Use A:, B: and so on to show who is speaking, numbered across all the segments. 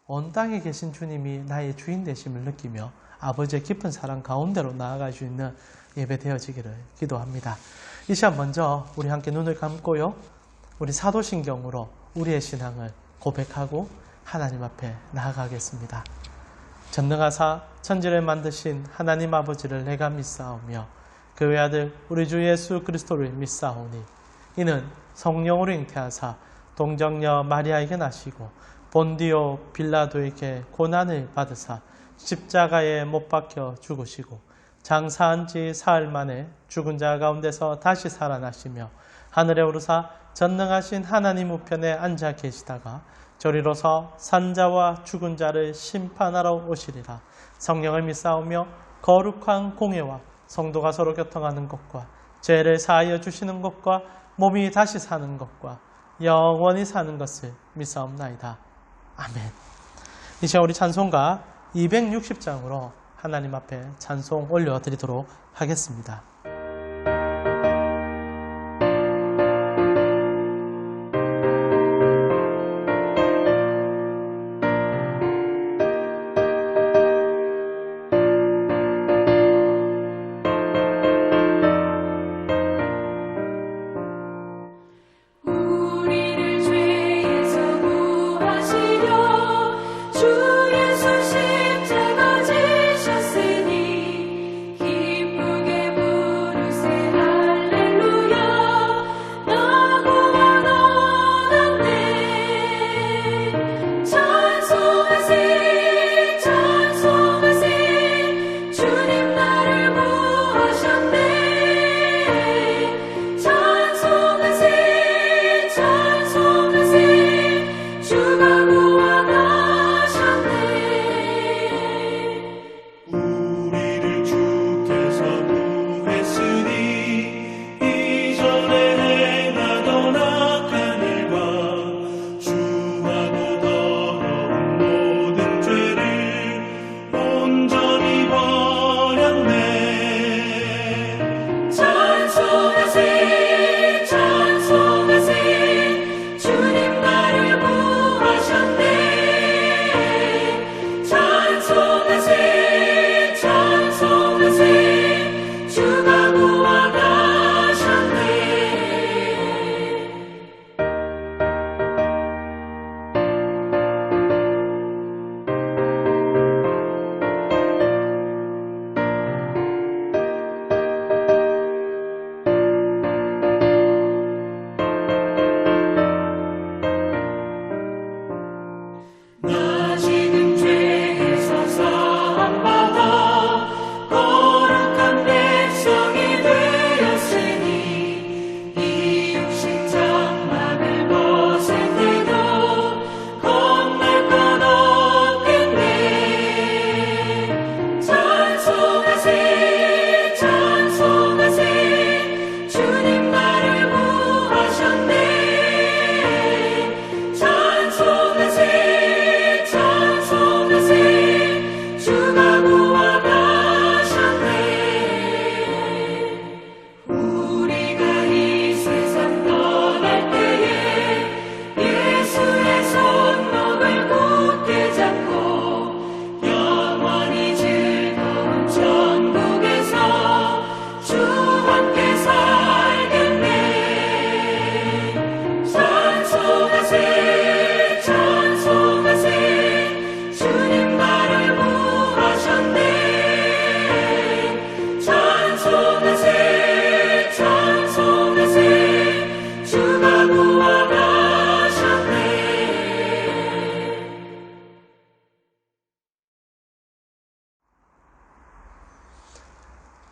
A: 온 땅에 계신 주님이 나의 주인 되심을 느끼며 아버지의 깊은 사랑 가운데로 나아갈 수 있는 예배 되어지기를 기도합니다. 이 시간 먼저 우리 함께 눈을 감고요. 우리 사도신경으로 우리의 신앙을 고백하고 하나님 앞에 나아가겠습니다. 전능하사 천지를 만드신 하나님 아버지를 내가 믿사오며 그 외아들 우리 주 예수 그리스도를 믿사오니 이는 성령으로 잉태하사 동정녀 마리아에게 나시고 본디오 빌라도에게 고난을 받으사 십자가에 못 박혀 죽으시고 장사한 지 사흘 만에 죽은 자 가운데서 다시 살아나시며 하늘에 오르사 전능하신 하나님 우편에 앉아 계시다가 저리로서 산자와 죽은 자를 심판하러 오시리라. 성령을 믿사오며 거룩한 공예와 성도가 서로 교통하는 것과 죄를 사하여 주시는 것과 몸이 다시 사는 것과 영원히 사는 것을 믿사옵나이다. 아멘. 이 시간 우리 찬송가 260장으로 하나님 앞에 찬송 올려드리도록 하겠습니다.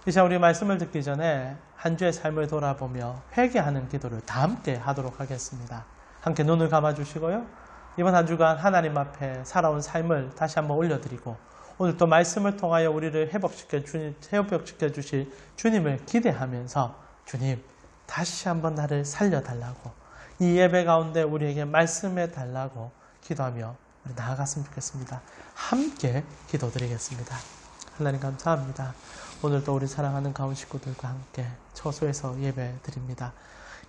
A: 이 시간 우리 말씀을 듣기 전에 한 주의 삶을 돌아보며 회개하는 기도를 다 함께 하도록 하겠습니다. 함께 눈을 감아주시고요. 이번 한 주간 하나님 앞에 살아온 삶을 다시 한번 올려드리고 오늘 또 말씀을 통하여 우리를 회복시켜 주실 주님을 기대하면서 주님 다시 한번 나를 살려달라고 이 예배 가운데 우리에게 말씀해 달라고 기도하며 우리 나아갔으면 좋겠습니다. 함께 기도드리겠습니다. 하나님 감사합니다. 오늘도 우리 사랑하는 가운 식구들과 함께 처소에서 예배 드립니다.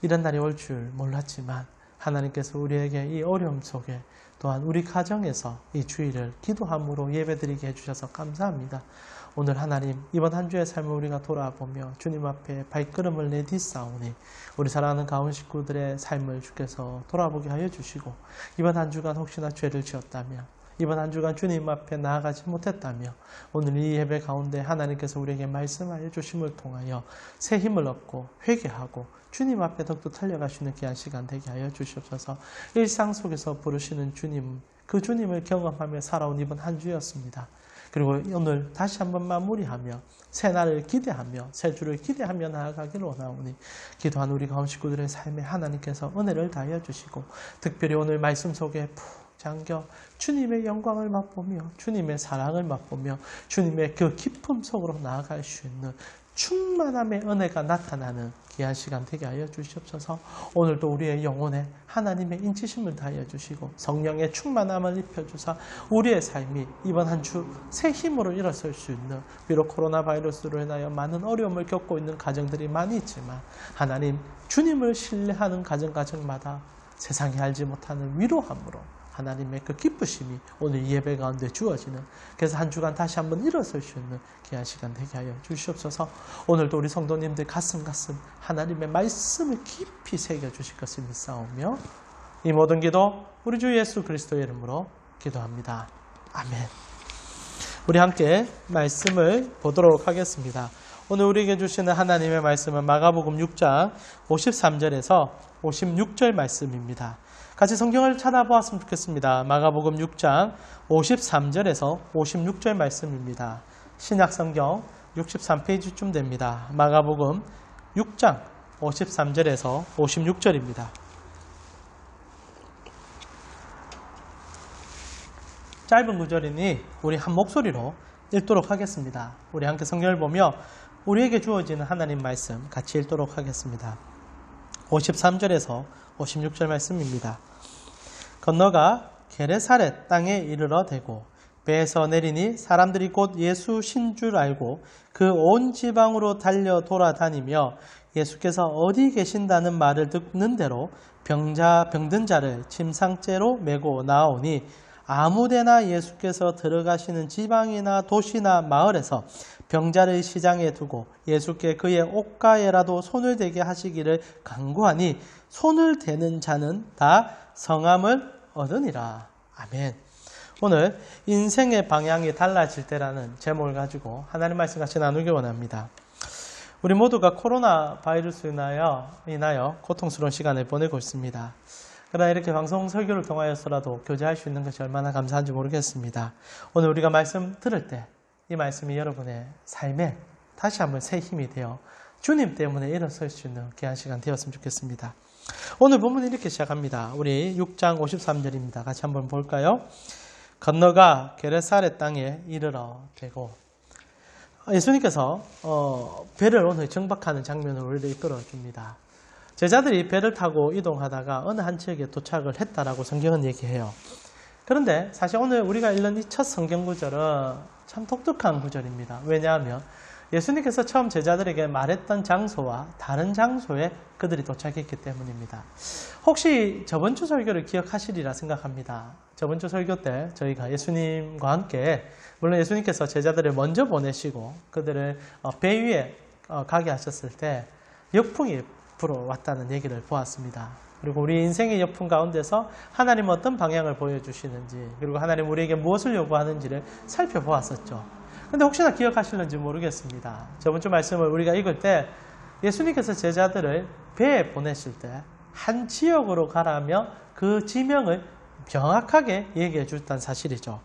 A: 이런 날이 올 줄 몰랐지만 하나님께서 우리에게 이 어려움 속에 또한 우리 가정에서 이 주일을 기도함으로 예배드리게 해주셔서 감사합니다. 오늘 하나님 이번 한 주의 삶을 우리가 돌아보며 주님 앞에 발걸음을 내딛사오니 우리 사랑하는 가운 식구들의 삶을 주께서 돌아보게 하여 주시고 이번 한 주간 혹시나 죄를 지었다면 이번 한 주간 주님 앞에 나아가지 못했다며 오늘 이 예배 가운데 하나님께서 우리에게 말씀하여 주심을 통하여 새 힘을 얻고 회개하고 주님 앞에 더욱더 달려갈 수 있는 귀한 시간 되게 하여 주시옵소서. 일상 속에서 부르시는 주님, 그 주님을 경험하며 살아온 이번 한 주였습니다. 그리고 오늘 다시 한번 마무리하며 새 날을 기대하며 새 주를 기대하며 나아가기를 원하오니 기도한 우리 가운 식구들의 삶에 하나님께서 은혜를 다하여 주시고 특별히 오늘 말씀 속에 푹 잠겨 주님의 영광을 맛보며 주님의 사랑을 맛보며 주님의 그 깊음 속으로 나아갈 수 있는 충만함의 은혜가 나타나는 귀한 시간 되게 하여 주시옵소서. 오늘도 우리의 영혼에 하나님의 인치심을 다하여 주시고 성령의 충만함을 입혀주사 우리의 삶이 이번 한 주 새 힘으로 일어설 수 있는, 비록 코로나 바이러스로 인하여 많은 어려움을 겪고 있는 가정들이 많이 있지만 하나님 주님을 신뢰하는 가정마다 세상이 알지 못하는 위로함으로 하나님의 그 기쁘심이 오늘 이 예배 가운데 주어지는, 그래서 한 주간 다시 한번 일어설 수 있는 귀한 시간 되게 하여 주시옵소서. 오늘도 우리 성도님들 가슴 하나님의 말씀을 깊이 새겨주실 것을 믿사오며 이 모든 기도 우리 주 예수 그리스도의 이름으로 기도합니다. 아멘. 우리 함께 말씀을 보도록 하겠습니다. 오늘 우리에게 주시는 하나님의 말씀은 마가복음 6장 53절에서 56절 말씀입니다. 같이 성경을 찾아보았으면 좋겠습니다. 마가복음 6장 53절에서 56절 말씀입니다. 신약성경 63페이지쯤 됩니다. 마가복음 6장 53절에서 56절입니다. 짧은 구절이니 우리 한 목소리로 읽도록 하겠습니다. 우리 함께 성경을 보며 우리에게 주어지는 하나님 말씀 같이 읽도록 하겠습니다. 53절에서 56절 말씀입니다. 건너가 게네사렛 땅에 이르러 대고 배에서 내리니 사람들이 곧 예수신 줄 알고 그 온 지방으로 달려 돌아다니며 예수께서 어디 계신다는 말을 듣는 대로 병든 자를 침상째로 메고 나오니 아무데나 예수께서 들어가시는 지방이나 도시나 마을에서 병자를 시장에 두고 예수께 그의 옷가에라도 손을 대게 하시기를 간구하니 손을 대는 자는 다 성함을 얻으니라. 아멘. 오늘 인생의 방향이 달라질 때라는 제목을 가지고 하나님 말씀 같이 나누기 원합니다. 우리 모두가 코로나 바이러스로 인하여 고통스러운 시간을 보내고 있습니다. 그러나 이렇게 방송 설교를 통하여서라도 교제할 수 있는 것이 얼마나 감사한지 모르겠습니다. 오늘 우리가 말씀 들을 때 이 말씀이 여러분의 삶에 다시 한번 새 힘이 되어 주님 때문에 일어설 수 있는 귀한 시간 되었으면 좋겠습니다. 오늘 본문이 이렇게 시작합니다. 우리 6장 53절입니다. 같이 한번 볼까요? 건너가 게네사렛 땅에 이르러 대고, 예수님께서 배를 오늘 정박하는 장면을 우리를 이끌어 줍니다. 제자들이 배를 타고 이동하다가 어느 한 지역에 도착을 했다라고 성경은 얘기해요. 그런데 사실 오늘 우리가 읽는 이 첫 성경 구절은 참 독특한 구절입니다. 왜냐하면 예수님께서 처음 제자들에게 말했던 장소와 다른 장소에 그들이 도착했기 때문입니다. 혹시 저번 주 설교를 기억하시리라 생각합니다. 저번 주 설교 때 저희가 예수님과 함께, 물론 예수님께서 제자들을 먼저 보내시고 그들을 배 위에 가게 하셨을 때 역풍이 불어왔다는 얘기를 보았습니다. 그리고 우리 인생의 역풍 가운데서 하나님 어떤 방향을 보여주시는지, 그리고 하나님 우리에게 무엇을 요구하는지를 살펴보았었죠. 근데 혹시나 기억하실는지 모르겠습니다. 저번 주 말씀을 우리가 읽을 때 예수님께서 제자들을 배에 보내실 때 한 지역으로 가라며 그 지명을 정확하게 얘기해 주셨다는 사실이죠.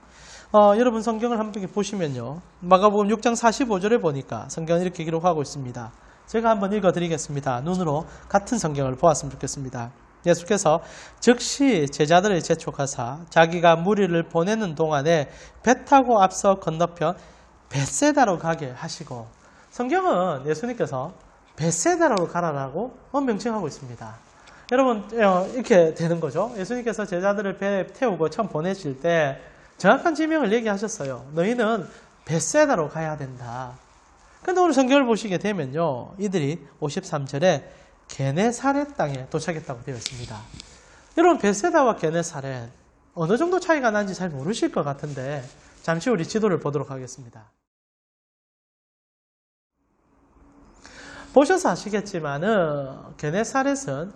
A: 여러분 성경을 한번 보시면요. 마가복음 6장 45절에 보니까 성경은 이렇게 기록하고 있습니다. 제가 한번 읽어드리겠습니다. 눈으로 같은 성경을 보았으면 좋겠습니다. 예수께서 즉시 제자들을 재촉하사 자기가 무리를 보내는 동안에 배 타고 앞서 건너편 벳세다로 가게 하시고, 성경은 예수님께서 벳세다로 가라라고 명칭하고 있습니다. 여러분 이렇게 되는 거죠. 예수님께서 제자들을 배에 태우고 처음 보내실 때 정확한 지명을 얘기하셨어요. 너희는 벳세다로 가야 된다. 근데 오늘 성경을 보시게 되면요, 이들이 53절에 게네사렛 땅에 도착했다고 되어 있습니다. 여러분 벳세다와 게네사렛 어느 정도 차이가 나는지 잘 모르실 것 같은데 잠시 우리 지도를 보도록 하겠습니다. 보셔서 아시겠지만은 게네사렛은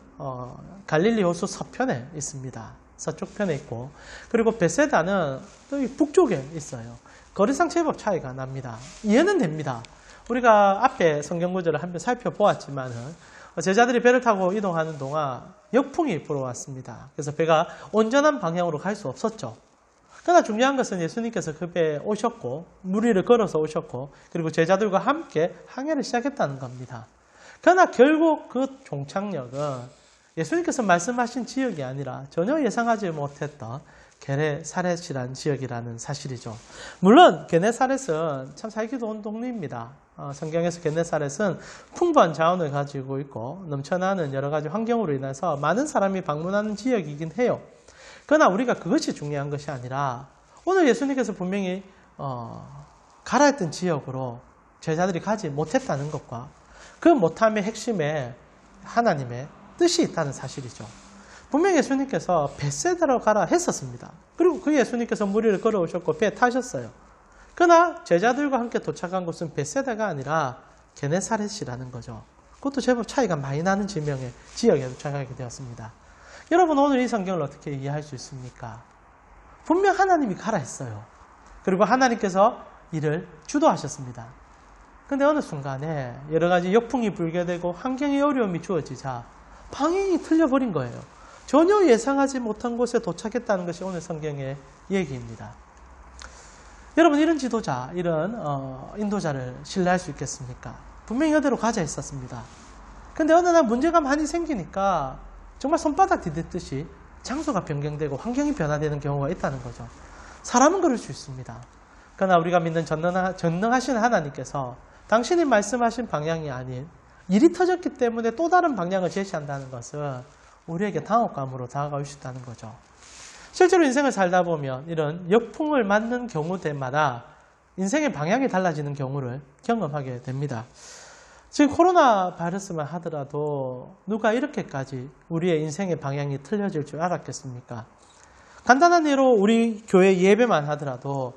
A: 갈릴리 호수 서편에 있습니다. 서쪽 편에 있고, 그리고 벳세다는 또 북쪽에 있어요. 거리상 제법 차이가 납니다. 이해는 됩니다. 우리가 앞에 성경 구절을 한번 살펴보았지만은 제자들이 배를 타고 이동하는 동안 역풍이 불어왔습니다. 그래서 배가 온전한 방향으로 갈 수 없었죠. 그러나 중요한 것은 예수님께서 그 배에 오셨고 물 위를 걸어서 오셨고 그리고 제자들과 함께 항해를 시작했다는 겁니다. 그러나 결국 그 종착역은 예수님께서 말씀하신 지역이 아니라 전혀 예상하지 못했던 게네사렛이라는 지역이라는 사실이죠. 물론 게네사렛은 참 살기 좋은 동네입니다. 성경에서 게네사렛은 풍부한 자원을 가지고 있고 넘쳐나는 여러 가지 환경으로 인해서 많은 사람이 방문하는 지역이긴 해요. 그러나 우리가 그것이 중요한 것이 아니라 오늘 예수님께서 분명히 가라 했던 지역으로 제자들이 가지 못했다는 것과 그 못함의 핵심에 하나님의 뜻이 있다는 사실이죠. 분명히 예수님께서 벳세다로 가라 했었습니다. 그리고 그 예수님께서 물 위를 걸어오셨고 배에 타셨어요. 그러나 제자들과 함께 도착한 곳은 벳세다가 아니라 게네사렛이라는 거죠. 그것도 제법 차이가 많이 나는 지역에 도착하게 되었습니다. 여러분 오늘 이 성경을 어떻게 이해할 수 있습니까? 분명 하나님이 가라 했어요. 그리고 하나님께서 이를 주도하셨습니다. 그런데 어느 순간에 여러 가지 역풍이 불게 되고 환경의 어려움이 주어지자 방향이 틀려버린 거예요. 전혀 예상하지 못한 곳에 도착했다는 것이 오늘 성경의 얘기입니다. 여러분 이런 지도자, 이런 인도자를 신뢰할 수 있겠습니까? 분명히 이대로 가자 했었습니다. 그런데 어느 날 문제가 많이 생기니까 정말 손바닥 디딜듯이 장소가 변경되고 환경이 변화되는 경우가 있다는 거죠. 사람은 그럴 수 있습니다. 그러나 우리가 믿는 전능하신 하나님께서 당신이 말씀하신 방향이 아닌 일이 터졌기 때문에 또 다른 방향을 제시한다는 것은 우리에게 당혹감으로 다가올 수 있다는 거죠. 실제로 인생을 살다 보면 이런 역풍을 맞는 경우들마다 인생의 방향이 달라지는 경우를 경험하게 됩니다. 지금 코로나 바이러스만 하더라도 누가 이렇게까지 우리의 인생의 방향이 틀려질 줄 알았겠습니까? 간단한 예로 우리 교회 예배만 하더라도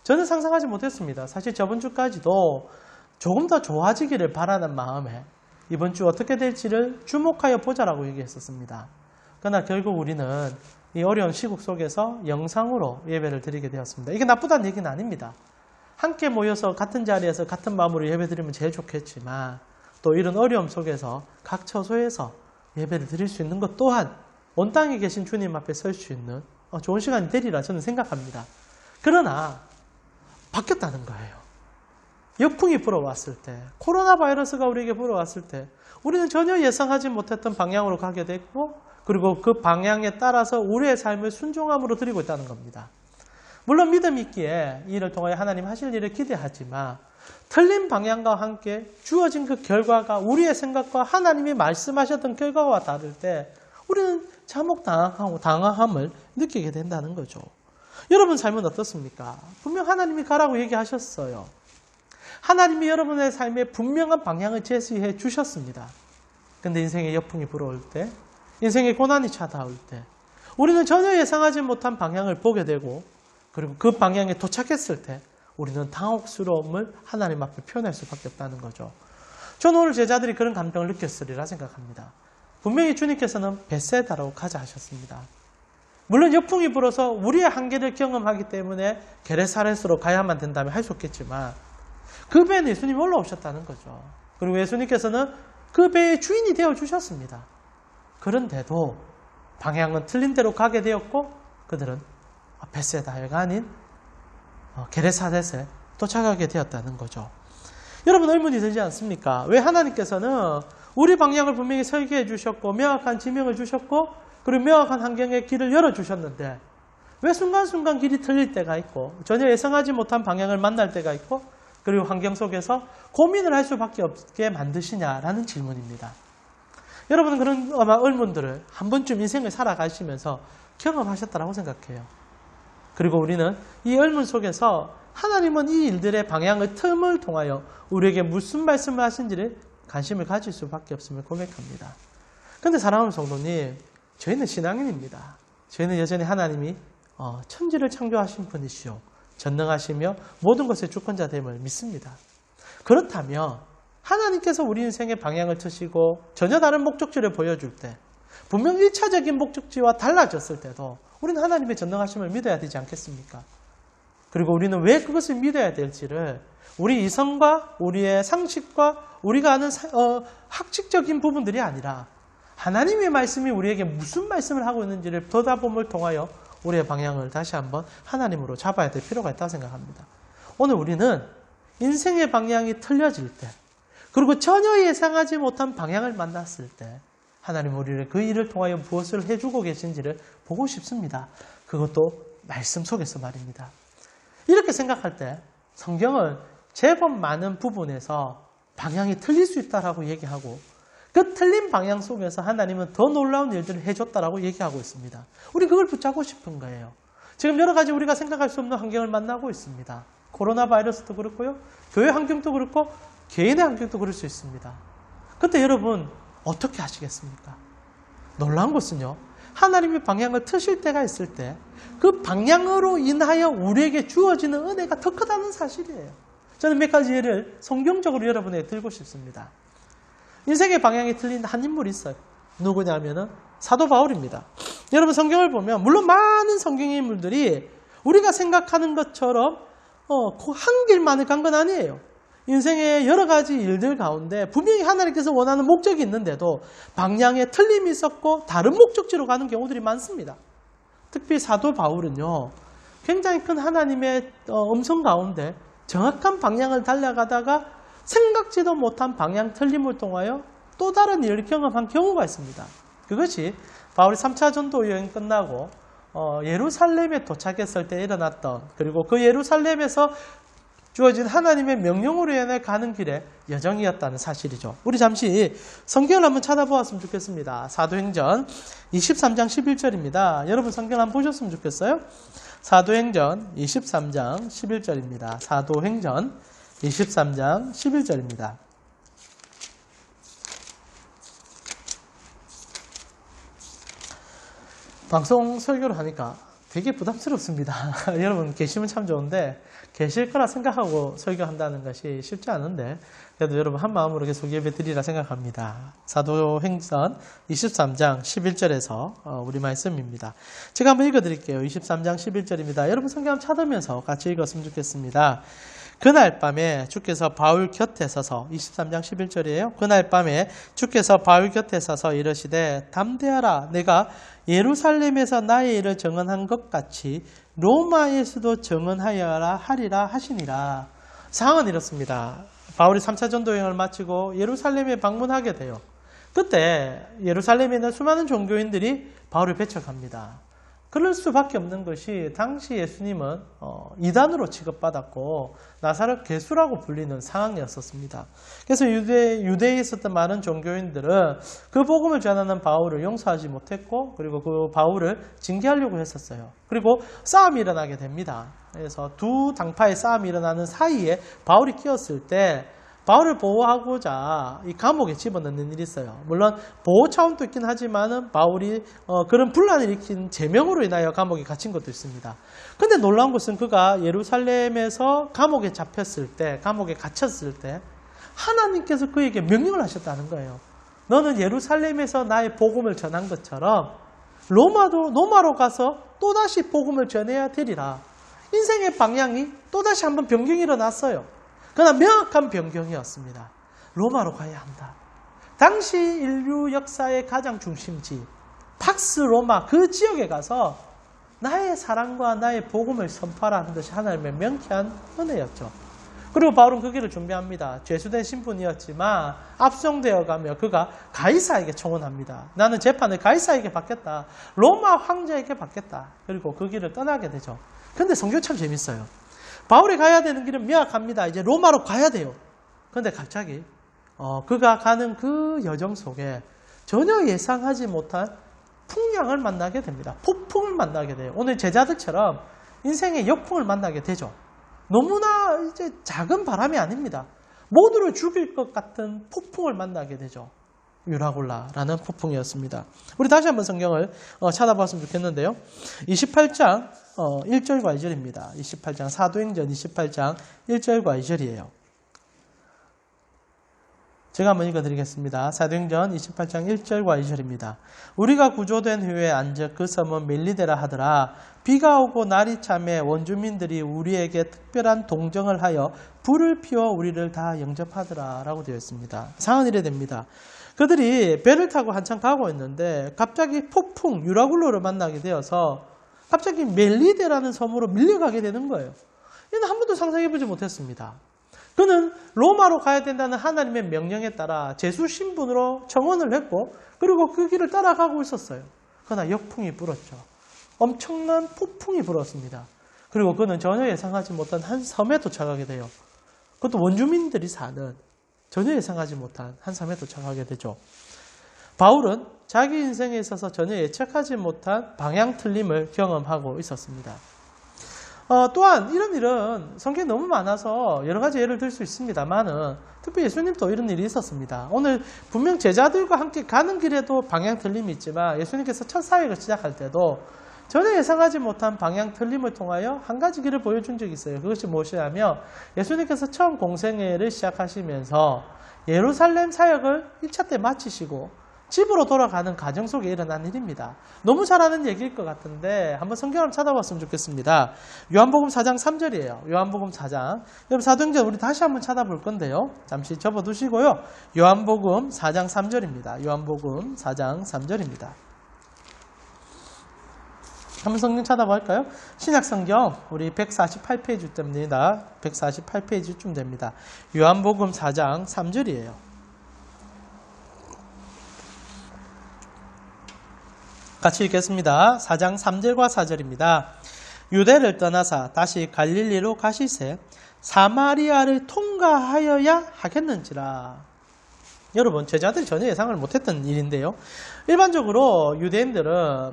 A: 저는 상상하지 못했습니다. 사실 저번 주까지도 조금 더 좋아지기를 바라는 마음에 이번 주 어떻게 될지를 주목하여 보자라고 얘기했었습니다. 그러나 결국 우리는 이 어려운 시국 속에서 영상으로 예배를 드리게 되었습니다. 이게 나쁘다는 얘기는 아닙니다. 함께 모여서 같은 자리에서 같은 마음으로 예배 드리면 제일 좋겠지만 또 이런 어려움 속에서 각 처소에서 예배를 드릴 수 있는 것 또한 온 땅에 계신 주님 앞에 설 수 있는 좋은 시간이 되리라 저는 생각합니다. 그러나 바뀌었다는 거예요. 역풍이 불어왔을 때, 코로나 바이러스가 우리에게 불어왔을 때 우리는 전혀 예상하지 못했던 방향으로 가게 됐고 그리고 그 방향에 따라서 우리의 삶을 순종함으로 드리고 있다는 겁니다. 물론 믿음 있기에 이 일을 통하여 하나님 하실 일을 기대하지만 틀린 방향과 함께 주어진 그 결과가 우리의 생각과 하나님이 말씀하셨던 결과와 다를 때 우리는 자목당하고 당황함을 느끼게 된다는 거죠. 여러분 삶은 어떻습니까? 분명 하나님이 가라고 얘기하셨어요. 하나님이 여러분의 삶에 분명한 방향을 제시해 주셨습니다. 그런데 인생의 역풍이 불어올 때, 인생의 고난이 찾아올 때 우리는 전혀 예상하지 못한 방향을 보게 되고 그리고 그 방향에 도착했을 때 우리는 당혹스러움을 하나님 앞에 표현할 수밖에 없다는 거죠. 저는 오늘 제자들이 그런 감정을 느꼈으리라 생각합니다. 분명히 주님께서는 벳세다로 가자 하셨습니다. 물론 역풍이 불어서 우리의 한계를 경험하기 때문에 게네사렛으로 가야만 된다면 할 수 없겠지만 그 배에 예수님이 올라오셨다는 거죠. 그리고 예수님께서는 그 배의 주인이 되어주셨습니다. 그런데도 방향은 틀린 대로 가게 되었고 그들은 벳세다가 아닌 게네사렛에 도착하게 되었다는 거죠. 여러분 의문이 들지 않습니까? 왜 하나님께서는 우리 방향을 분명히 설계해 주셨고 명확한 지명을 주셨고 그리고 명확한 환경에 길을 열어주셨는데 왜 순간순간 길이 틀릴 때가 있고 전혀 예상하지 못한 방향을 만날 때가 있고 그리고 환경 속에서 고민을 할 수밖에 없게 만드시냐라는 질문입니다. 여러분은 그런 아마 의문들을 한 번쯤 인생을 살아가시면서 경험하셨다고 생각해요. 그리고 우리는 이 의문 속에서 하나님은 이 일들의 방향의 틈을 통하여 우리에게 무슨 말씀을 하신지를 관심을 가질 수밖에 없음을 고백합니다. 그런데 사랑하는 성도님, 저희는 신앙인입니다. 저희는 여전히 하나님이 천지를 창조하신 분이시오. 전능하시며 모든 것의 주권자됨을 믿습니다. 그렇다면 하나님께서 우리 인생의 방향을 트시고 전혀 다른 목적지를 보여줄 때, 분명 1차적인 목적지와 달라졌을 때도 우리는 하나님의 전능하심을 믿어야 되지 않겠습니까? 그리고 우리는 왜 그것을 믿어야 될지를 우리 이성과 우리의 상식과 우리가 아는 학칙적인 부분들이 아니라 하나님의 말씀이 우리에게 무슨 말씀을 하고 있는지를 보다봄을 통하여 우리의 방향을 다시 한번 하나님으로 잡아야 될 필요가 있다고 생각합니다. 오늘 우리는 인생의 방향이 틀려질 때, 그리고 전혀 예상하지 못한 방향을 만났을 때 하나님 우리를 그 일을 통하여 무엇을 해주고 계신지를 보고 싶습니다. 그것도 말씀 속에서 말입니다. 이렇게 생각할 때 성경은 제법 많은 부분에서 방향이 틀릴 수 있다라고 얘기하고, 그 틀린 방향 속에서 하나님은 더 놀라운 일들을 해줬다라고 얘기하고 있습니다. 우리 그걸 붙잡고 싶은 거예요. 지금 여러 가지 우리가 생각할 수 없는 환경을 만나고 있습니다. 코로나 바이러스도 그렇고요. 교회 환경도 그렇고 개인의 환경도 그럴 수 있습니다. 그때 여러분 어떻게 하시겠습니까? 놀라운 것은요, 하나님의 방향을 트실 때가 있을 때 그 방향으로 인하여 우리에게 주어지는 은혜가 더 크다는 사실이에요. 저는 몇 가지 예를 성경적으로 여러분에게 들고 싶습니다. 인생의 방향이 틀린 한 인물이 있어요. 누구냐면은 사도 바울입니다. 여러분 성경을 보면 물론 많은 성경의 인물들이 우리가 생각하는 것처럼 한 길만을 간 건 아니에요. 인생의 여러 가지 일들 가운데 분명히 하나님께서 원하는 목적이 있는데도 방향에 틀림이 있었고 다른 목적지로 가는 경우들이 많습니다. 특히 사도 바울은요, 굉장히 큰 하나님의 음성 가운데 정확한 방향을 달려가다가 생각지도 못한 방향 틀림을 통하여 또 다른 일을 경험한 경우가 있습니다. 그것이 바울이 3차 전도 여행 끝나고 예루살렘에 도착했을 때 일어났던, 그리고 그 예루살렘에서 주어진 하나님의 명령으로 인해 가는 길의 여정이었다는 사실이죠. 우리 잠시 성경을 한번 찾아보았으면 좋겠습니다. 사도행전 23장 11절입니다. 여러분 성경 한번 보셨으면 좋겠어요. 사도행전 23장 11절입니다. 사도행전 23장 11절입니다. 방송 설교를 하니까 되게 부담스럽습니다. 여러분 계시면 참 좋은데 계실 거라 생각하고 설교한다는 것이 쉽지 않은데, 그래도 여러분 한 마음으로 계속 예배 드리라 생각합니다. 사도행전 23장 11절에서 우리 말씀입니다. 제가 한번 읽어드릴게요. 23장 11절입니다. 여러분 성경 한번 찾으면서 같이 읽었으면 좋겠습니다. 그날 밤에 주께서 바울 곁에 서서, 23장 11절이에요. 그날 밤에 주께서 바울 곁에 서서 이르시되 담대하라, 내가 예루살렘에서 나의 일을 정언한 것 같이 로마에서도 정언하여라 하리라 하시니라. 상황은 이렇습니다. 바울이 3차 전도 여행을 마치고 예루살렘에 방문하게 돼요. 그때 예루살렘에 있는 수많은 종교인들이 바울을 배척합니다. 그럴 수밖에 없는 것이 당시 예수님은 이단으로 취급받았고 나사렛 괴수라고 불리는 상황이었습니다. 그래서 유대에 있었던 많은 종교인들은 그 복음을 전하는 바울을 용서하지 못했고, 그리고 그 바울을 징계하려고 했었어요. 그리고 싸움이 일어나게 됩니다. 그래서 두 당파의 싸움이 일어나는 사이에 바울이 끼었을 때 바울을 보호하고자 이 감옥에 집어넣는 일이 있어요. 물론 보호 차원도 있긴 하지만은 바울이 그런 분란을 일으킨 제명으로 인하여 감옥에 갇힌 것도 있습니다. 근데 놀라운 것은 그가 예루살렘에서 감옥에 잡혔을 때, 감옥에 갇혔을 때 하나님께서 그에게 명령을 하셨다는 거예요. 너는 예루살렘에서 나의 복음을 전한 것처럼 로마로 가서 또다시 복음을 전해야 되리라. 인생의 방향이 또다시 한번 변경이 일어났어요. 그러나 명확한 변경이었습니다. 로마로 가야 한다. 당시 인류 역사의 가장 중심지 팍스 로마, 그 지역에 가서 나의 사랑과 나의 복음을 선포하라는 것이 하나님의 명쾌한 은혜였죠. 그리고 바울은 그 길을 준비합니다. 죄수된 신분이었지만 압송되어가며 그가 가이사에게 청혼합니다. 나는 재판을 가이사에게 받겠다. 로마 황제에게 받겠다. 그리고 그 길을 떠나게 되죠. 근데 성경 참 재밌어요. 바울이 가야 되는 길은 명확합니다. 이제 로마로 가야 돼요. 그런데 갑자기 그가 가는 그 여정 속에 전혀 예상하지 못한 풍랑을 만나게 됩니다. 폭풍을 만나게 돼요. 오늘 제자들처럼 인생의 역풍을 만나게 되죠. 너무나 이제 작은 바람이 아닙니다. 모두를 죽일 것 같은 폭풍을 만나게 되죠. 유라굴라라는 폭풍이었습니다. 우리 다시 한번 성경을 찾아봤으면 좋겠는데요. 28장 1절과 2절입니다. 28장 사도행전 28장 1절과 2절이에요. 제가 한번 읽어드리겠습니다. 사도행전 28장 1절과 2절입니다. 우리가 구조된 후에 앉아 그 섬은 멜리데라 하더라. 비가 오고 날이 참에 원주민들이 우리에게 특별한 동정을 하여 불을 피워 우리를 다 영접하더라 라고 되어 있습니다. 상황은 이래 됩니다. 그들이 배를 타고 한참 가고 있는데 갑자기 폭풍 유라굴로를 만나게 되어서 갑자기 멜리데라는 섬으로 밀려가게 되는 거예요. 이는 한 번도 상상해보지 못했습니다. 그는 로마로 가야 된다는 하나님의 명령에 따라 제수 신분으로 청원을 했고 그리고 그 길을 따라가고 있었어요. 그러나 역풍이 불었죠. 엄청난 폭풍이 불었습니다. 그리고 그는 전혀 예상하지 못한 한 섬에 도착하게 돼요. 그것도 원주민들이 사는 전혀 예상하지 못한 한 섬에 도착하게 되죠. 바울은 자기 인생에 있어서 전혀 예측하지 못한 방향 틀림을 경험하고 있었습니다. 또한 이런 일은 성경에 너무 많아서 여러 가지 예를 들 수 있습니다만은 특히 예수님도 이런 일이 있었습니다. 오늘 분명 제자들과 함께 가는 길에도 방향 틀림이 있지만 예수님께서 첫 사역을 시작할 때도 전혀 예상하지 못한 방향 틀림을 통하여 한 가지 길을 보여준 적이 있어요. 그것이 무엇이냐면 예수님께서 처음 공생애를 시작하시면서 예루살렘 사역을 1차 때 마치시고 집으로 돌아가는 과정 속에 일어난 일입니다. 너무 잘 아는 얘기일 것 같은데 한번 성경을 찾아봤으면 좋겠습니다. 요한복음 4장 3절이에요. 요한복음 4장. 여러분 사도행전 우리 다시 한번 찾아볼 건데요. 잠시 접어두시고요. 요한복음 4장 3절입니다. 요한복음 4장 3절입니다. 한번 성경 찾아볼까요? 신약성경 우리 148페이지쯤입니다. 148페이지쯤 됩니다. 요한복음 4장 3절이에요. 같이 읽겠습니다. 4장 3절과 4절입니다. 유대를 떠나사 다시 갈릴리로 가시세 사마리아를 통과하여야 하겠는지라. 여러분 제자들이 전혀 예상을 못했던 일인데요. 일반적으로 유대인들은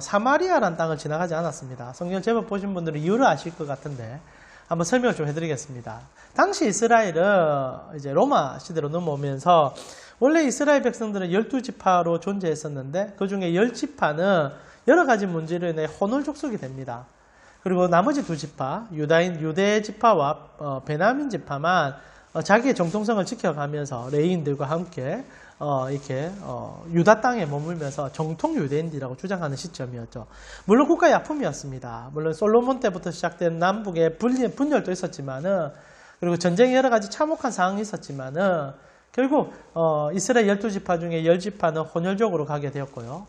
A: 사마리아라는 땅을 지나가지 않았습니다. 성경 제법 보신 분들은 이유를 아실 것 같은데 한번 설명을 좀 해드리겠습니다. 당시 이스라엘은 이제 로마 시대로 넘어오면서 원래 이스라엘 백성들은 12지파로 존재했었는데 그 중에 10지파는 여러 가지 문제로 인해 혼을 족속이 됩니다. 그리고 나머지 2지파, 유대 지파와 베냐민 지파만 자기의 정통성을 지켜가면서 레위인들과 함께 이렇게 유다 땅에 머물면서 정통 유대인이라고 주장하는 시점이었죠. 물론 국가의 아픔이었습니다. 물론 솔로몬 때부터 시작된 남북의 분열도 있었지만은 그리고 전쟁에 여러 가지 참혹한 상황이 있었지만은 결국 이스라엘 12지파 중에 10지파는 혼혈적으로 가게 되었고요.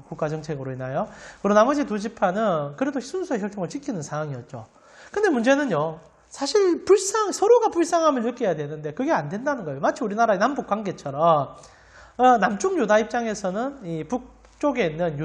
A: 국가 정책으로 인하여. 그리고 나머지 2지파는 그래도 순수의 혈통을 지키는 상황이었죠. 근데 문제는요. 사실 서로가 불쌍함을 느껴야 되는데 그게 안 된다는 거예요. 마치 우리나라의 남북 관계처럼 남쪽 유다 입장에서는 이 북쪽에 있는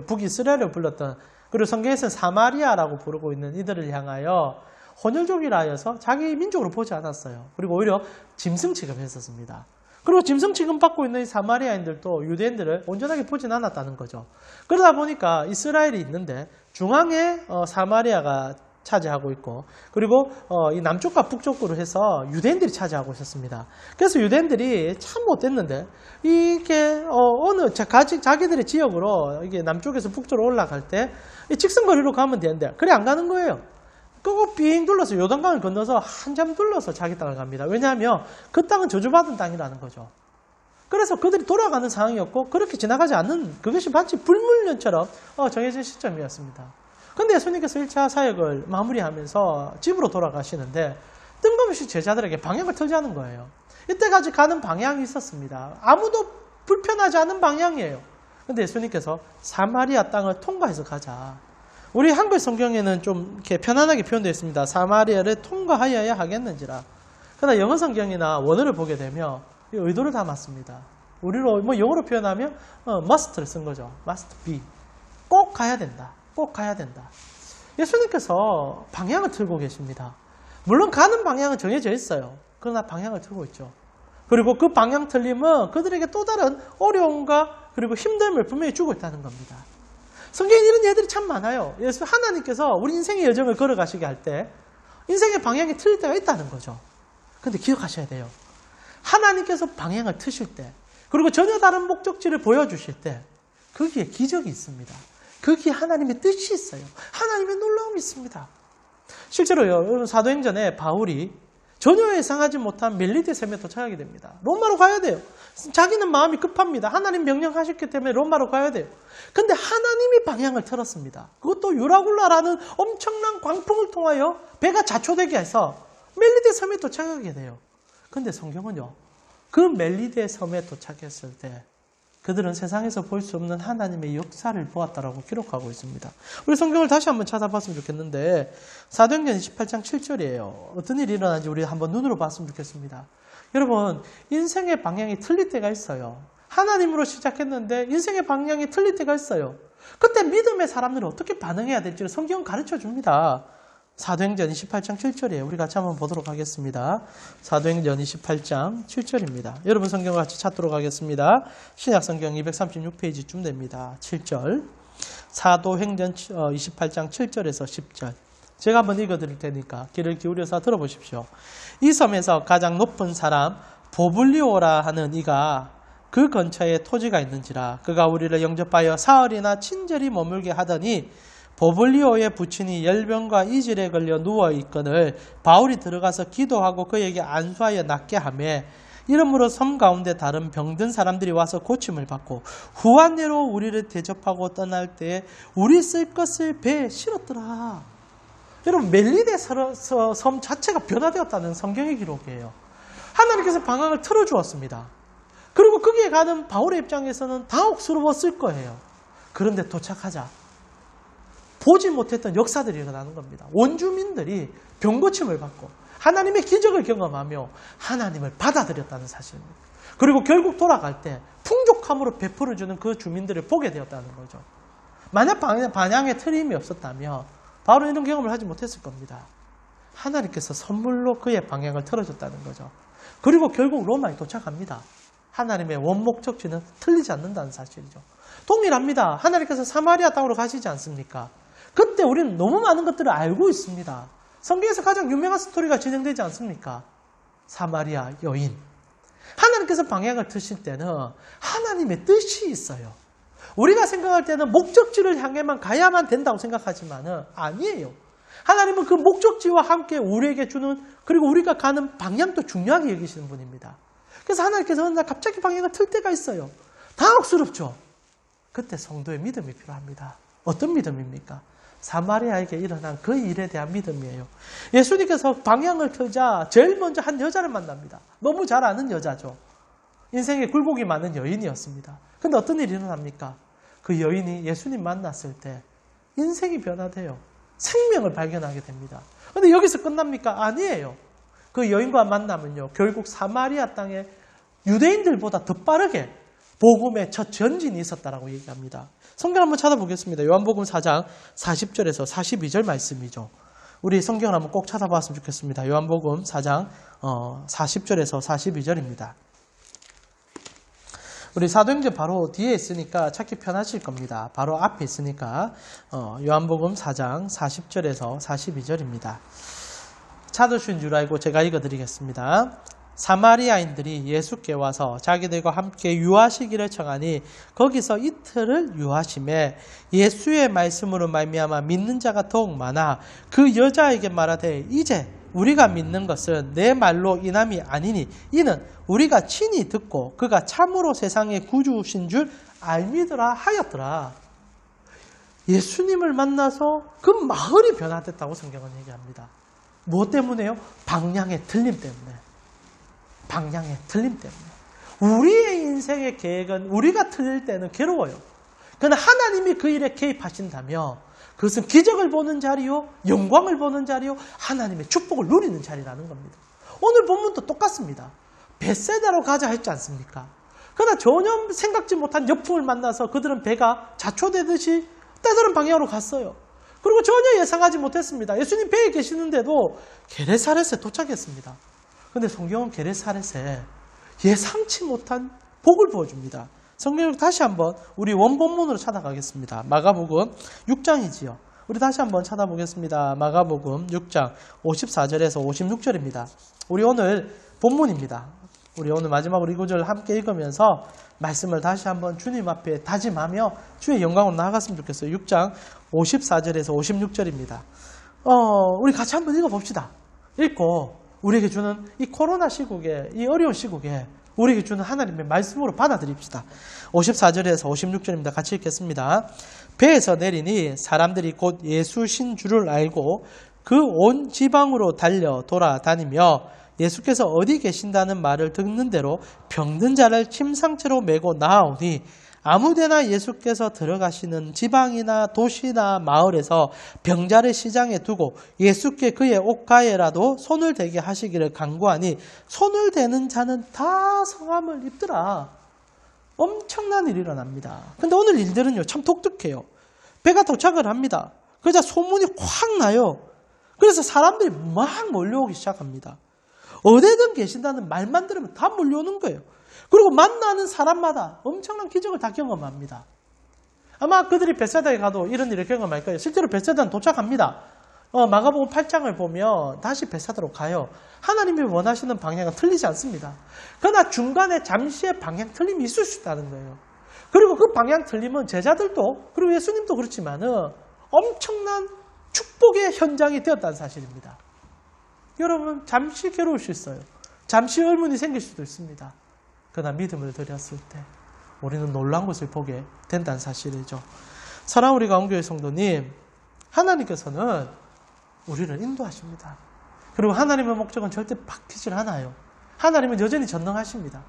A: 북이스라엘을 불렀던 그리고 성경에서는 사마리아라고 부르고 있는 이들을 향하여 혼혈족이라 하여서 자기 민족으로 보지 않았어요. 그리고 오히려 짐승 취급했었습니다. 그리고 짐승 취급받고 있는 이 사마리아인들도 유대인들을 온전하게 보진 않았다는 거죠. 그러다 보니까 이스라엘이 있는데 중앙에 사마리아가 차지하고 있고 그리고 이 남쪽과 북쪽으로 해서 유대인들이 차지하고 있었습니다. 그래서 유대인들이 참 못됐는데 이게 자기들의 지역으로 이게 남쪽에서 북쪽으로 올라갈 때 이 직선거리로 가면 되는데 그래 안 가는 거예요. 그거 빙 둘러서 요단강을 건너서 한참 둘러서 자기 땅을 갑니다. 왜냐하면 그 땅은 저주받은 땅이라는 거죠. 그래서 그들이 돌아가는 상황이었고 그렇게 지나가지 않는 그것이 마치 불문율처럼 정해진 시점이었습니다. 근데 예수님께서 1차 사역을 마무리하면서 집으로 돌아가시는데 뜬금없이 제자들에게 방향을 틀자는 거예요. 이때까지 가는 방향이 있었습니다. 아무도 불편하지 않은 방향이에요. 근데 예수님께서 사마리아 땅을 통과해서 가자. 우리 한글 성경에는 좀 이렇게 편안하게 표현되어 있습니다. 사마리아를 통과하여야 하겠는지라. 그러나 영어 성경이나 원어를 보게 되면 이 의도를 담았습니다. 우리로 영어로 표현하면 must를 쓴 거죠. must be. 꼭 가야 된다. 꼭 가야 된다. 예수님께서 방향을 틀고 계십니다. 물론 가는 방향은 정해져 있어요. 그러나 방향을 틀고 있죠. 그리고 그 방향 틀림은 그들에게 또 다른 어려움과 그리고 힘듦을 분명히 주고 있다는 겁니다. 성경에 이런 예들이 참 많아요. 하나님께서 우리 인생의 여정을 걸어가시게 할 때 인생의 방향이 틀릴 때가 있다는 거죠. 근데 기억하셔야 돼요. 하나님께서 방향을 트실 때 그리고 전혀 다른 목적지를 보여주실 때 거기에 기적이 있습니다. 거기에 하나님의 뜻이 있어요. 하나님의 놀라움이 있습니다. 실제로요, 사도행전에 바울이 전혀 예상하지 못한 멜리데 섬에 도착하게 됩니다. 로마로 가야 돼요. 자기는 마음이 급합니다. 하나님 명령하셨기 때문에 로마로 가야 돼요. 근데 하나님이 방향을 틀었습니다. 그것도 유라굴라라는 엄청난 광풍을 통하여 배가 자초되게 해서 멜리데 섬에 도착하게 돼요. 근데 성경은요, 그 멜리데 섬에 도착했을 때 그들은 세상에서 볼 수 없는 하나님의 역사를 보았다라고 기록하고 있습니다. 우리 성경을 다시 한번 찾아봤으면 좋겠는데 사도행전 28장 7절이에요. 어떤 일이 일어나는지 우리 한번 눈으로 봤으면 좋겠습니다. 여러분, 인생의 방향이 틀릴 때가 있어요. 하나님으로 시작했는데 인생의 방향이 틀릴 때가 있어요. 그때 믿음의 사람들은 어떻게 반응해야 될지를 성경은 가르쳐 줍니다. 사도행전 28장 7절이에요. 우리 같이 한번 보도록 하겠습니다. 사도행전 28장 7절입니다. 여러분 성경을 같이 찾도록 하겠습니다. 신약성경 236페이지쯤 됩니다. 7절. 사도행전 28장 7절에서 10절. 제가 한번 읽어드릴 테니까 귀를 기울여서 들어보십시오. 이 섬에서 가장 높은 사람 보블리오라 하는 이가 그 근처에 토지가 있는지라 그가 우리를 영접하여 사흘이나 친절히 머물게 하더니 보블리오의 부친이 열병과 이질에 걸려 누워있거늘 바울이 들어가서 기도하고 그에게 안수하여 낫게 하며 이러므로 섬 가운데 다른 병든 사람들이 와서 고침을 받고 후한대로 우리를 대접하고 떠날 때에 우리 쓸 것을 배에 실었더라. 여러분, 멜리데 섬 자체가 변화되었다는 성경의 기록이에요. 하나님께서 방향을 틀어주었습니다. 그리고 거기에 가는 바울의 입장에서는 당혹스러웠을 거예요. 그런데 도착하자 보지 못했던 역사들이 일어나는 겁니다. 원주민들이 병고침을 받고 하나님의 기적을 경험하며 하나님을 받아들였다는 사실입니다. 그리고 결국 돌아갈 때 풍족함으로 베풀어주는 그 주민들을 보게 되었다는 거죠. 만약 반향의 틀림이 없었다면 바울은 이런 경험을 하지 못했을 겁니다. 하나님께서 선물로 그의 방향을 틀어줬다는 거죠. 그리고 결국 로마에 도착합니다. 하나님의 원목적지는 틀리지 않는다는 사실이죠. 동일합니다. 하나님께서 사마리아 땅으로 가시지 않습니까? 그때 우리는 너무 많은 것들을 알고 있습니다. 성경에서 가장 유명한 스토리가 진행되지 않습니까? 사마리아 여인. 하나님께서 방향을 트실 때는 하나님의 뜻이 있어요. 우리가 생각할 때는 목적지를 향해만 가야만 된다고 생각하지만은 아니에요. 하나님은 그 목적지와 함께 우리에게 주는, 그리고 우리가 가는 방향도 중요하게 여기시는 분입니다. 그래서 하나님께서 어느 날 갑자기 방향을 틀 때가 있어요. 당혹스럽죠? 그때 성도의 믿음이 필요합니다. 어떤 믿음입니까? 사마리아에게 일어난 그 일에 대한 믿음이에요. 예수님께서 방향을 틀자 제일 먼저 한 여자를 만납니다. 너무 잘 아는 여자죠. 인생에 굴곡이 많은 여인이었습니다. 근데 어떤 일이 일어납니까? 그 여인이 예수님 만났을 때 인생이 변화돼요. 생명을 발견하게 됩니다. 근데 여기서 끝납니까? 아니에요. 그 여인과 만나면요, 결국 사마리아 땅에 유대인들보다 더 빠르게 복음의 첫 전진이 있었다라고 얘기합니다. 성경 한번 찾아보겠습니다. 요한복음 4장 40절에서 42절 말씀이죠. 우리 성경을 한번 꼭 찾아봤으면 좋겠습니다. 요한복음 4장 40절에서 42절입니다. 우리 사도행전 바로 뒤에 있으니까 찾기 편하실 겁니다. 바로 앞에 있으니까 요한복음 4장 40절에서 42절입니다. 찾으신 줄 알고 제가 읽어드리겠습니다. 사마리아인들이 예수께 와서 자기들과 함께 유하시기를 청하니 거기서 이틀을 유하심에 예수의 말씀으로 말미암아 믿는 자가 더욱 많아 그 여자에게 말하되 이제 우리가 믿는 것은 내 말로 인함이 아니니 이는 우리가 친히 듣고 그가 참으로 세상의 구주신 줄 알미더라 하였더라. 예수님을 만나서 그 마을이 변화됐다고 성경은 얘기합니다. 무엇 때문에요? 방향의 틀림 때문에. 방향의 틀림 때문에. 우리의 인생의 계획은 우리가 틀릴 때는 괴로워요. 그러나 하나님이 그 일에 개입하신다면 그것은 기적을 보는 자리요, 영광을 보는 자리요, 하나님의 축복을 누리는 자리라는 겁니다. 오늘 본문도 똑같습니다. 벳세다로 가자 했지 않습니까? 그러나 전혀 생각지 못한 역풍을 만나서 그들은 배가 자초되듯이 다른 방향으로 갔어요. 그리고 전혀 예상하지 못했습니다. 예수님 배에 계시는데도 게네사렛에 도착했습니다. 그런데 성경은 게네사렛에 예상치 못한 복을 부어줍니다. 성경을 다시 한번 우리 원본문으로 찾아가겠습니다. 마가복음 6장이지요. 우리 다시 한번 찾아보겠습니다. 마가복음 6장 54절에서 56절입니다. 우리 오늘 본문입니다. 우리 오늘 마지막으로 이 구절을 함께 읽으면서 말씀을 다시 한번 주님 앞에 다짐하며 주의 영광으로 나아갔으면 좋겠어요. 6장 54절에서 56절입니다. 우리 같이 한번 읽어봅시다. 읽고 우리에게 주는 이 코로나 시국에, 이 어려운 시국에 우리에게 주는 하나님의 말씀으로 받아들입시다. 54절에서 56절입니다. 같이 읽겠습니다. 배에서 내리니 사람들이 곧 예수신 줄을 알고 그 온 지방으로 달려 돌아다니며 예수께서 어디 계신다는 말을 듣는 대로 병든 자를 침상째로 메고 나아오니 아무데나 예수께서 들어가시는 지방이나 도시나 마을에서 병자를 시장에 두고 예수께 그의 옷가에라도 손을 대게 하시기를 간구하니 손을 대는 자는 다 성함을 입더라. 엄청난 일이 일어납니다. 근데 오늘 일들은요, 참 독특해요. 배가 도착을 합니다. 그러자 소문이 확 나요. 그래서 사람들이 막 몰려오기 시작합니다. 어디든 계신다는 말만 들으면 다 몰려오는 거예요. 그리고 만나는 사람마다 엄청난 기적을 다 경험합니다. 아마 그들이 벳세다에 가도 이런 일을 경험할 거예요. 실제로 벳세다는 도착합니다. 마가복음 8장을 보면 다시 벳세다로 가요. 하나님이 원하시는 방향은 틀리지 않습니다. 그러나 중간에 잠시의 방향 틀림이 있을 수 있다는 거예요. 그리고 그 방향 틀림은 제자들도 그리고 예수님도 그렇지만은 엄청난 축복의 현장이 되었다는 사실입니다. 여러분, 잠시 괴로울 수 있어요. 잠시 의문이 생길 수도 있습니다. 그러나 믿음을 드렸을 때 우리는 놀라운 것을 보게 된다는 사실이죠. 사랑하는 우리 가운교회 성도님, 하나님께서는 우리를 인도하십니다. 그리고 하나님의 목적은 절대 바뀌질 않아요. 하나님은 여전히 전능하십니다.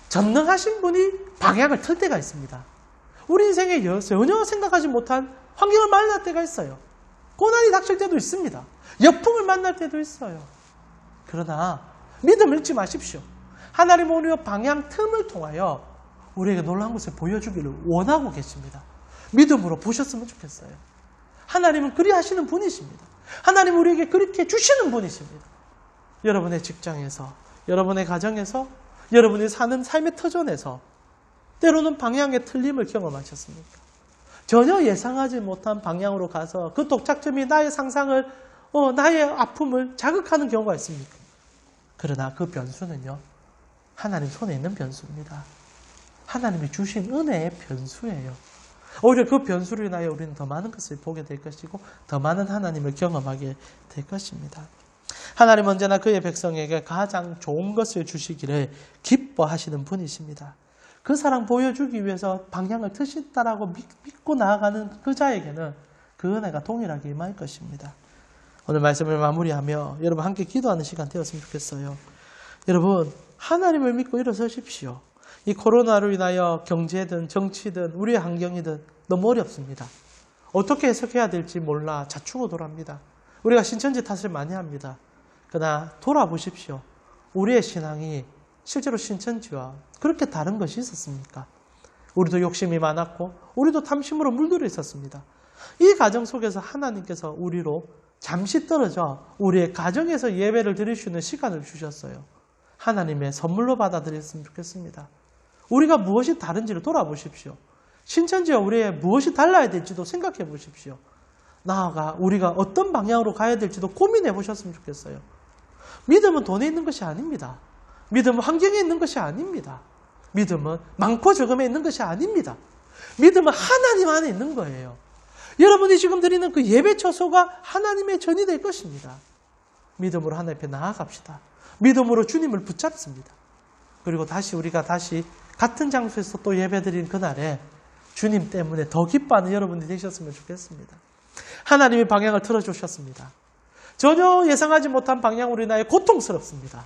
A: 전능하신 분이 방향을 틀 때가 있습니다. 우리 인생에 전혀 생각하지 못한 환경을 만날 때가 있어요. 고난이 닥칠 때도 있습니다. 역풍을 만날 때도 있어요. 그러나 믿음을 잃지 마십시오. 하나님은 우리의 방향 틈을 통하여 우리에게 놀라운 것을 보여주기를 원하고 계십니다. 믿음으로 보셨으면 좋겠어요. 하나님은 그리 하시는 분이십니다. 하나님은 우리에게 그렇게 주시는 분이십니다. 여러분의 직장에서, 여러분의 가정에서, 여러분이 사는 삶의 터전에서 때로는 방향의 틀림을 경험하셨습니까? 전혀 예상하지 못한 방향으로 가서 그 도착점이 나의 상상을, 나의 아픔을 자극하는 경우가 있습니까? 그러나 그 변수는요, 하나님 손에 있는 변수입니다. 하나님이 주신 은혜의 변수예요. 오히려 그 변수로 인하여 우리는 더 많은 것을 보게 될 것이고 더 많은 하나님을 경험하게 될 것입니다. 하나님 언제나 그의 백성에게 가장 좋은 것을 주시기를 기뻐하시는 분이십니다. 그 사랑 보여주기 위해서 방향을 트신다라고 믿고 나아가는 그 자에게는 그 은혜가 동일하게 임할 것입니다. 오늘 말씀을 마무리하며 여러분 함께 기도하는 시간 되었으면 좋겠어요. 여러분, 하나님을 믿고 일어서십시오. 이 코로나로 인하여 경제든 정치든 우리의 환경이든 너무 어렵습니다. 어떻게 해석해야 될지 몰라 자충우 돌아갑니다. 우리가 신천지 탓을 많이 합니다. 그러나 돌아보십시오. 우리의 신앙이 실제로 신천지와 그렇게 다른 것이 있었습니까? 우리도 욕심이 많았고 우리도 탐심으로 물들어 있었습니다. 이 과정 속에서 하나님께서 우리로 잠시 떨어져 우리의 가정에서 예배를 드릴 수 있는 시간을 주셨어요. 하나님의 선물로 받아들였으면 좋겠습니다. 우리가 무엇이 다른지를 돌아보십시오. 신천지와 우리의 무엇이 달라야 될지도 생각해 보십시오. 나아가 우리가 어떤 방향으로 가야 될지도 고민해 보셨으면 좋겠어요. 믿음은 돈에 있는 것이 아닙니다. 믿음은 환경에 있는 것이 아닙니다. 믿음은 많고 적음에 있는 것이 아닙니다. 믿음은 하나님 안에 있는 거예요. 여러분이 지금 드리는 그 예배 처소가 하나님의 전이 될 것입니다. 믿음으로 하나님 앞에 나아갑시다. 믿음으로 주님을 붙잡습니다. 그리고 우리가 다시 같은 장소에서 또 예배드린 그날에 주님 때문에 더 기뻐하는 여러분이 되셨으면 좋겠습니다. 하나님이 방향을 틀어주셨습니다. 전혀 예상하지 못한 방향으로 인하여 고통스럽습니다.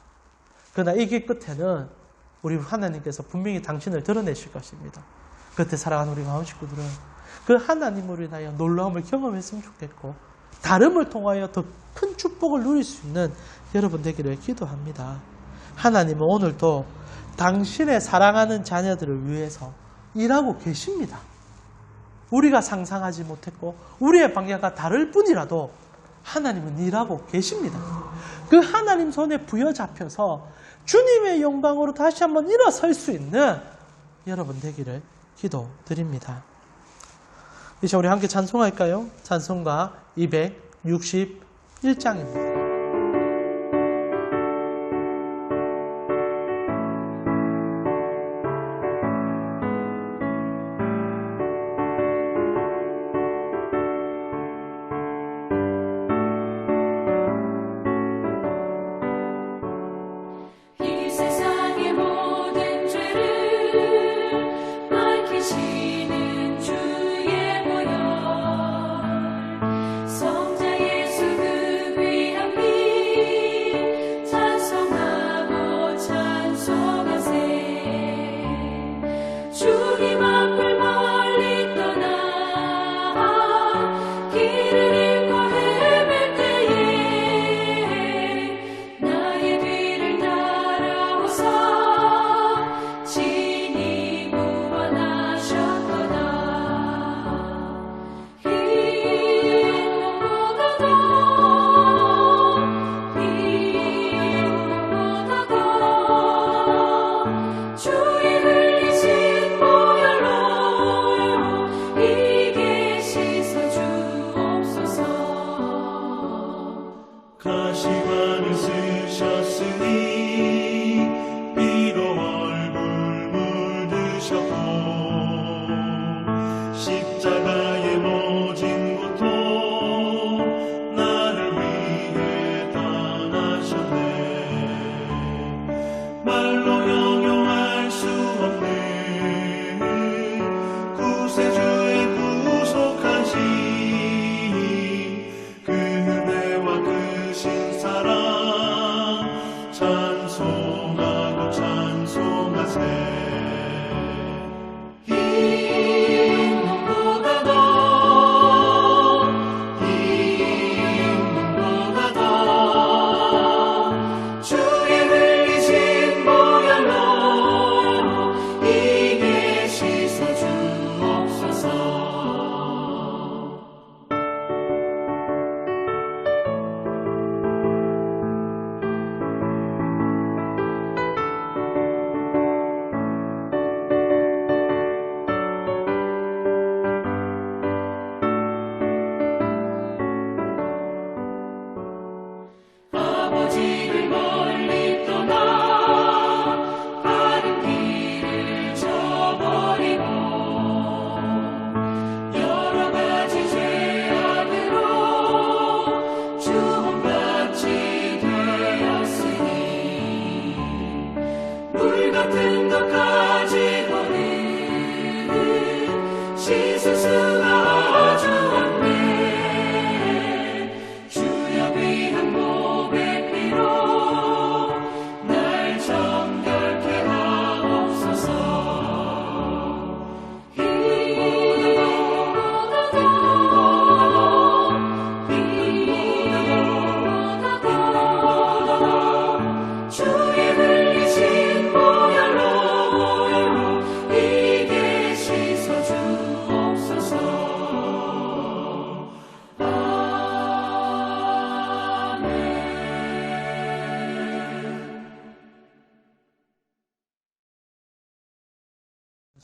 A: 그러나 이 길 끝에는 우리 하나님께서 분명히 당신을 드러내실 것입니다. 그때 사랑하는 우리 가운 식구들은 그 하나님으로 인하여 놀라움을 경험했으면 좋겠고 다름을 통하여 더 큰 축복을 누릴 수 있는 여러분 되기를 기도합니다. 하나님은 오늘도 당신의 사랑하는 자녀들을 위해서 일하고 계십니다. 우리가 상상하지 못했고 우리의 방향과 다를 뿐이라도 하나님은 일하고 계십니다. 그 하나님 손에 부여잡혀서 주님의 영광으로 다시 한번 일어설 수 있는 여러분 되기를 기도드립니다. 이제 우리 함께 찬송할까요? 찬송가 261장입니다.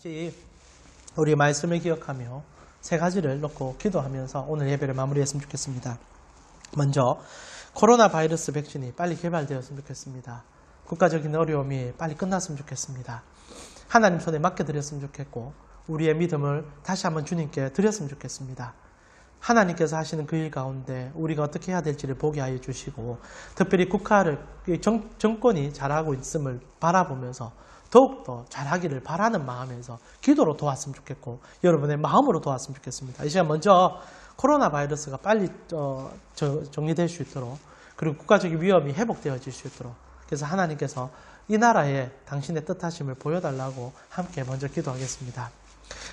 A: 같이 우리 말씀을 기억하며 세 가지를 놓고 기도하면서 오늘 예배를 마무리했으면 좋겠습니다. 먼저 코로나 바이러스 백신이 빨리 개발되었으면 좋겠습니다. 국가적인 어려움이 빨리 끝났으면 좋겠습니다. 하나님 손에 맡겨드렸으면 좋겠고 우리의 믿음을 다시 한번 주님께 드렸으면 좋겠습니다. 하나님께서 하시는 그 일 가운데 우리가 어떻게 해야 될지를 보게 하여 주시고 특별히 국가를 정권이 잘하고 있음을 바라보면서 더욱더 잘하기를 바라는 마음에서 기도로 도왔으면 좋겠고 여러분의 마음으로 도왔으면 좋겠습니다. 이 시간 먼저 코로나 바이러스가 빨리 정리될 수 있도록 그리고 국가적인 위험이 회복되어질 수 있도록 그래서 하나님께서 이 나라에 당신의 뜻하심을 보여달라고 함께 먼저 기도하겠습니다.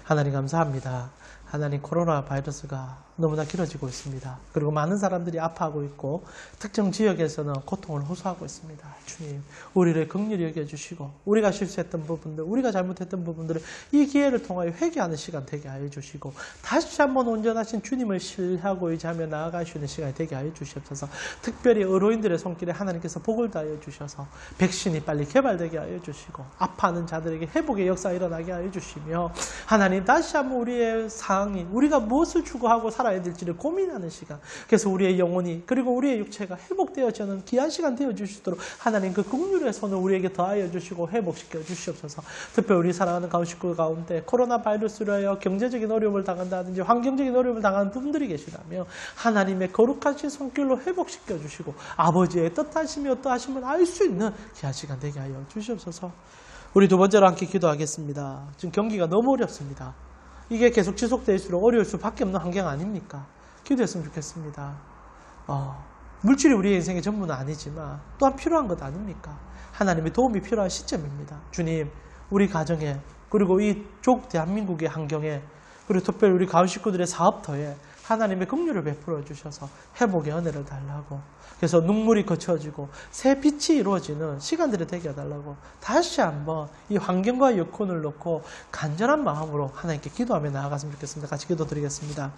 A: 하나님 감사합니다. 하나님 코로나 바이러스가 너무나 길어지고 있습니다. 그리고 많은 사람들이 아파하고 있고 특정 지역에서는 고통을 호소하고 있습니다. 주님, 우리를 긍휼히 여겨주시고 우리가 실수했던 부분들, 우리가 잘못했던 부분들을 이 기회를 통하여 회개하는 시간 되게 하여 주시고 다시 한번 온전하신 주님을 신뢰하고 의지하며 나아갈 수 있는 시간이 되게 하여 주시옵소서. 특별히 의료인들의 손길에 하나님께서 복을 다하여 주셔서 백신이 빨리 개발되게 하여 주시고 아파하는 자들에게 회복의 역사가 일어나게 하여 주시며 하나님 다시 한번 우리의 상황이 우리가 무엇을 추구하고 살아야 될지를 고민하는 시간 그래서 우리의 영혼이 그리고 우리의 육체가 회복되어지는 귀한 시간 되어줄 수 있도록 하나님 그 긍휼의 손을 우리에게 더하여 주시고 회복시켜 주시옵소서. 특별히 우리 사랑하는 가운식구 가운데 코로나 바이러스로 하여 경제적인 어려움을 당한다든지 환경적인 어려움을 당하는 분들이 계시다며 하나님의 거룩하신 손길로 회복시켜 주시고 아버지의 뜻하심이 어떠하심을 알 수 있는 귀한 시간 되게 하여 주시옵소서. 우리 두 번째로 함께 기도하겠습니다. 지금 경기가 너무 어렵습니다. 이게 계속 지속될수록 어려울 수밖에 없는 환경 아닙니까? 기도했으면 좋겠습니다. 물질이 우리의 인생의 전부는 아니지만 또한 필요한 것 아닙니까? 하나님의 도움이 필요한 시점입니다. 주님, 우리 가정에 그리고 이쪽 대한민국의 환경에 그리고 특별히 우리 가운 식구들의 사업터에 하나님의 긍휼을 베풀어 주셔서 회복의 은혜를 달라고 그래서 눈물이 거쳐지고 새 빛이 이루어지는 시간들이 되게 해달라고 다시 한번 이 환경과 여건을 놓고 간절한 마음으로 하나님께 기도하며 나아갔으면 좋겠습니다. 같이 기도드리겠습니다.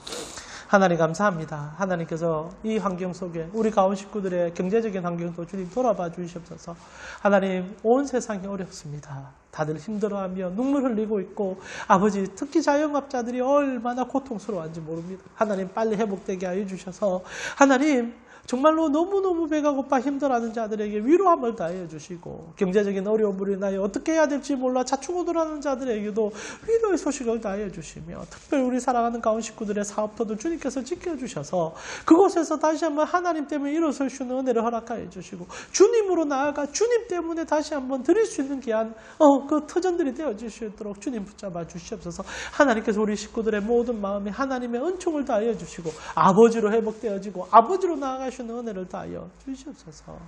A: 하나님 감사합니다. 하나님께서 이 환경 속에 우리 가운 식구들의 경제적인 환경도 주님 돌아봐 주시옵소서. 하나님 온 세상이 어렵습니다. 다들 힘들어하며 눈물 흘리고 있고 아버지 특히 자영업자들이 얼마나 고통스러워한지 모릅니다. 하나님 빨리 회복되게 하여 주셔서 하나님 정말로 너무너무 배가 고파 힘들어하는 자들에게 위로함을 다해 주시고 경제적인 어려움으로 인하여 어떻게 해야 될지 몰라 자충우돌하는 자들에게도 위로의 소식을 다해 주시며 특별히 우리 사랑하는 가운 식구들의 사업터도 주님께서 지켜주셔서 그곳에서 다시 한번 하나님 때문에 일어설 수 있는 은혜를 허락하여 주시고 주님으로 나아가 주님 때문에 다시 한번 드릴 수 있는 귀한 그 터전들이 되어질 수 있도록 주님 붙잡아 주시옵소서. 하나님께서 우리 식구들의 모든 마음에 하나님의 은총을 다하여 주시고 아버지로 회복되어지고 아버지로 나아갈 수 있는 은혜를 다하여 주시옵소서.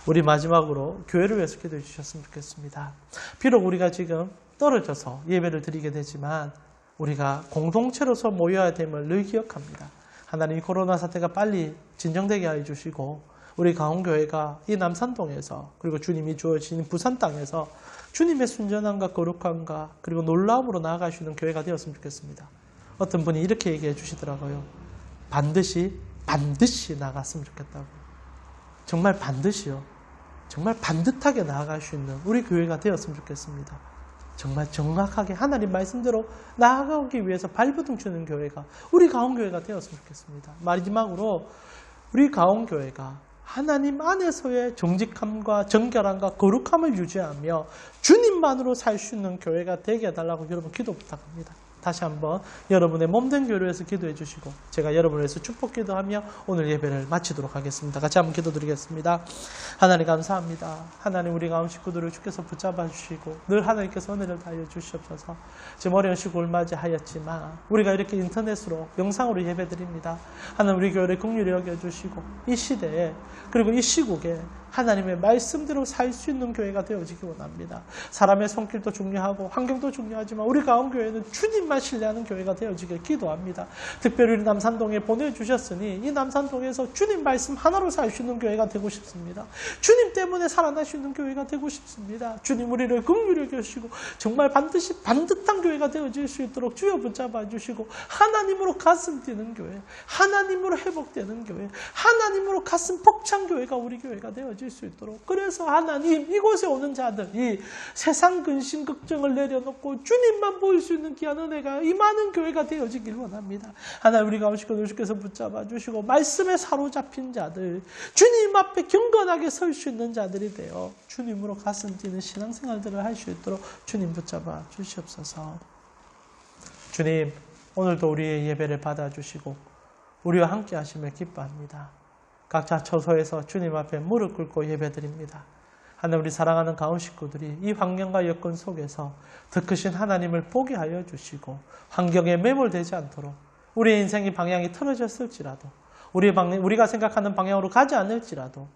A: 우리 마지막으로 교회를 위해서 기도해 주셨으면 좋겠습니다. 비록 우리가 지금 떨어져서 예배를 드리게 되지만 우리가 공동체로서 모여야 됨을 늘 기억합니다. 하나님 코로나 사태가 빨리 진정되게 하여 주시고 우리 가온교회가 이 남산동에서 그리고 주님이 주어진 부산 땅에서 주님의 순전함과 거룩함과 그리고 놀라움으로 나아갈 수 있는 교회가 되었으면 좋겠습니다. 어떤 분이 이렇게 얘기해 주시더라고요. 반드시 나갔으면 좋겠다고. 정말 반드시요. 정말 반듯하게 나아갈 수 있는 우리 교회가 되었으면 좋겠습니다. 정말 정확하게 하나님 말씀대로 나아가기 위해서 발버둥 치는 교회가 우리 가온교회가 되었으면 좋겠습니다. 마지막으로 우리 가온교회가 하나님 안에서의 정직함과 정결함과 거룩함을 유지하며 주님만으로 살 수 있는 교회가 되게 해달라고 여러분 기도 부탁합니다. 다시 한번 여러분의 몸된 교회를 위해서 기도해 주시고 제가 여러분을 위해서 축복 기도하며 오늘 예배를 마치도록 하겠습니다. 같이 한번 기도드리겠습니다. 하나님 감사합니다. 하나님 우리 가운 식구들을 주께서 붙잡아 주시고 늘 하나님께서 은혜를 다하여 주시옵소서. 지금 어려운 시국을 맞이하였지만 우리가 이렇게 인터넷으로 영상으로 예배드립니다. 하나님 우리 교회를 긍휼히 여겨주시고 이 시대에 그리고 이 시국에 하나님의 말씀대로 살 수 있는 교회가 되어지기 원합니다. 사람의 손길도 중요하고 환경도 중요하지만 우리 가운 교회는 주님의 주님만 신뢰하는 교회가 되어지길 기도합니다. 특별히 우리 남산동에 보내주셨으니 이 남산동에서 주님 말씀 하나로 살 수 있는 교회가 되고 싶습니다. 주님 때문에 살아날 수 있는 교회가 되고 싶습니다. 주님 우리를 긍휼히 여기시고 정말 반드시 반듯한 교회가 되어질 수 있도록 주여 붙잡아 주시고 하나님으로 가슴 뛰는 교회, 하나님으로 회복되는 교회, 하나님으로 가슴 벅찬 교회가 우리 교회가 되어질 수 있도록, 그래서 하나님 이곳에 오는 자들이 세상 근심 걱정을 내려놓고 주님만 보일 수 있는 귀한 은혜가 이 많은 교회가 되어지길 원합니다. 하나님 우리 가운데 주께서 붙잡아 주시고 말씀에 사로잡힌 자들, 주님 앞에 경건하게 설 수 있는 자들이 되어 주님으로 가슴 뛰는 신앙생활들을 할 수 있도록 주님 붙잡아 주시옵소서. 주님 오늘도 우리의 예배를 받아주시고 우리와 함께 하심을 기뻐합니다. 각자 처소에서 주님 앞에 무릎 꿇고 예배드립니다. 하나님 우리 사랑하는 가운 식구들이 이 환경과 여건 속에서 더 크신 하나님을 보게 하여 주시고 환경에 매몰되지 않도록 우리의 인생의 방향이 틀어졌을지라도 우리가 생각하는 방향으로 가지 않을지라도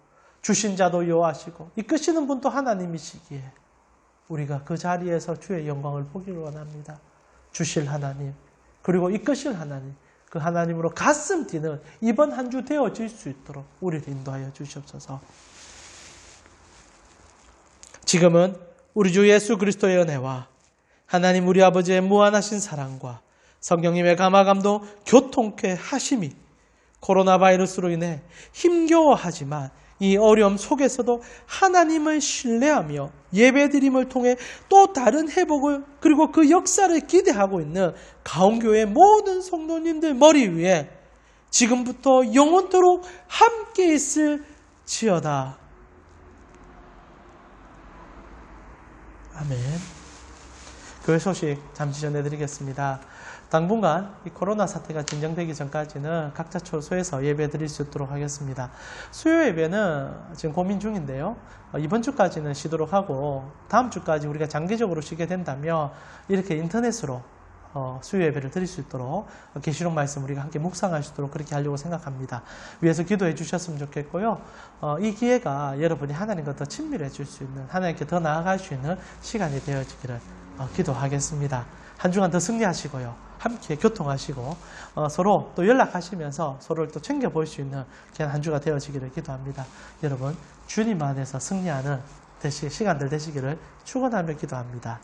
A: 주신 자도 여호와시고 이끄시는 분도 하나님이시기에 우리가 그 자리에서 주의 영광을 보기를 원합니다. 주실 하나님 그리고 이끄실 하나님, 그 하나님으로 가슴 뛰는 이번 한 주 되어질 수 있도록 우리를 인도하여 주시옵소서. 지금은 우리 주 예수 그리스도의 은혜와 하나님 우리 아버지의 무한하신 사랑과 성령님의 감화감동 교통케 하심이 코로나 바이러스로 인해 힘겨워하지만 이 어려움 속에서도 하나님을 신뢰하며 예배드림을 통해 또 다른 회복을 그리고 그 역사를 기대하고 있는 가온교회 모든 성도님들 머리 위에 지금부터 영원토록 함께 있을지어다. 아멘. 교회 소식 잠시 전해드리겠습니다. 당분간 이 코로나 사태가 진정되기 전까지는 각자 처소에서 예배 드릴 수 있도록 하겠습니다. 수요 예배는 지금 고민 중인데요. 이번 주까지는 쉬도록 하고 다음 주까지 우리가 장기적으로 쉬게 된다면 이렇게 인터넷으로 수요 예배를 드릴 수 있도록 계시록 말씀 우리가 함께 묵상할 수 있도록 그렇게 하려고 생각합니다. 위에서 기도해 주셨으면 좋겠고요. 이 기회가 여러분이 하나님과 더 친밀해질 수 있는, 하나님께 더 나아갈 수 있는 시간이 되어지기를 기도하겠습니다. 한 주간 더 승리하시고요. 함께 교통하시고 서로 또 연락하시면서 서로를 또 챙겨볼 수 있는 귀한 한 주가 되어지기를 기도합니다. 여러분 주님 안에서 승리하는 시간들 되시기를 축원하며 기도합니다.